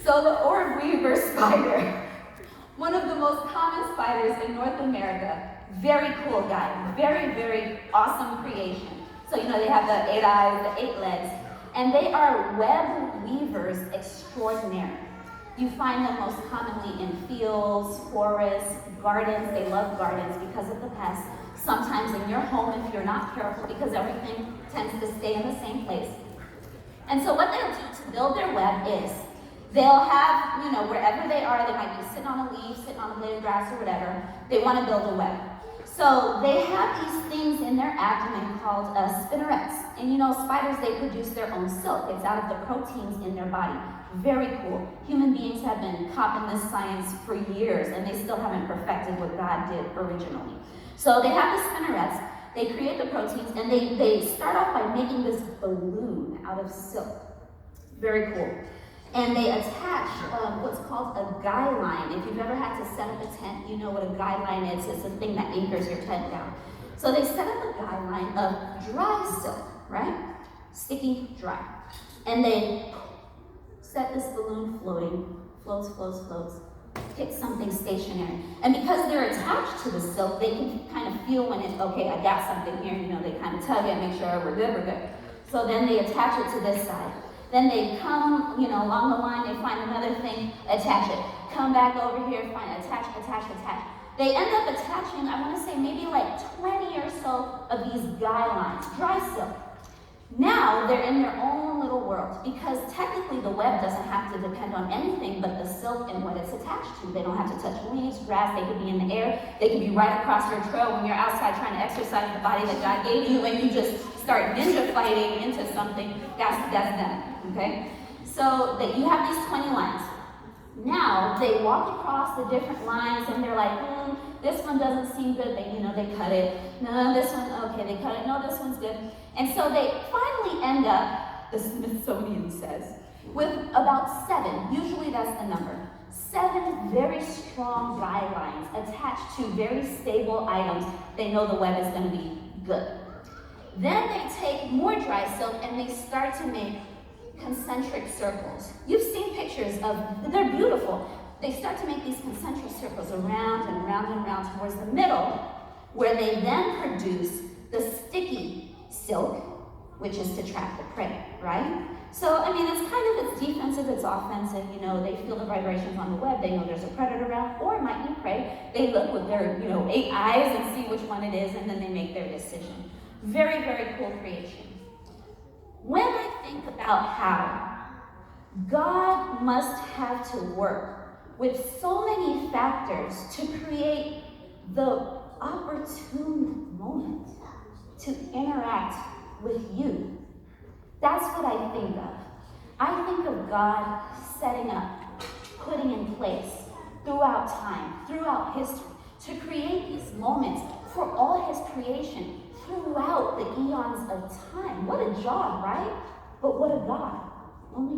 So the orb weaver spider, one of the most common spiders in North America, very cool guy, very, very awesome creation. So they have the 8 eyes, the 8 legs, and they are web weavers extraordinaire. You find them most commonly in fields, forests, gardens. They love gardens because of the pests. Sometimes in your home if you're not careful, because everything tends to stay in the same place. And so what they'll do to build their web is they'll have, wherever they are, they might be sitting on a leaf, sitting on a blade of grass or whatever, they want to build a web. So they have these things in their abdomen called spinnerets. And spiders, they produce their own silk. It's out of the proteins in their body. Very cool. Human beings have been copping this science for years, and they still haven't perfected what God did originally. So they have the spinnerets, they create the proteins, and they start off by making this balloon out of silk. Very cool. And they attach what's called a guy line. If you've ever had to set up a tent, you know what a guy line is. It's the thing that anchors your tent down. So they set up a guy line of dry silk, right? Sticky, dry. And they set this balloon floating, floats, floats, floats, hit something stationary. And because they're attached to the silk, they can kind of feel when it's, okay, I got something here, they kind of tug it, make sure we're good. So then they attach it to this side. Then they come, along the line, they find another thing, attach it. Come back over here, find attach. They end up attaching, I want to say maybe like 20 or so of these guy lines, dry silk. Now they're in their own little world, because technically the web doesn't have to depend on anything but the silk and what it's attached to. They don't have to touch leaves, grass, they could be in the air, they could be right across your trail when you're outside trying to exercise the body that God gave you, and you just start ninja fighting into something. That's them, okay? So that you have these 20 lines. Now they walk across the different lines and they're like, this one doesn't seem good. They cut it. No, this one, okay, they cut it. No, this one's good. And so they finally end up, the Smithsonian says, with about 7, usually that's the number, 7 very strong guy lines attached to very stable items. They know the web is going to be good. Then they take more dry silk and they start to make concentric circles. You've seen pictures of, they're beautiful. They start to make these concentric circles around and around and around towards the middle, where they then produce the sticky silk, which is to trap the prey, right? So, it's kind of, it's defensive, it's offensive, they feel the vibrations on the web, they know there's a predator around, or it might be prey. They look with their, 8 eyes and see which one it is, and then they make their decision. Very, very cool creation. When I think about how God must have to work with so many factors to create the opportune moment to interact with you, that's what I think of. I think of God setting up, putting in place throughout time, throughout history, to create these moments for all his creation throughout the eons of time. What a job, right? But what a God. Only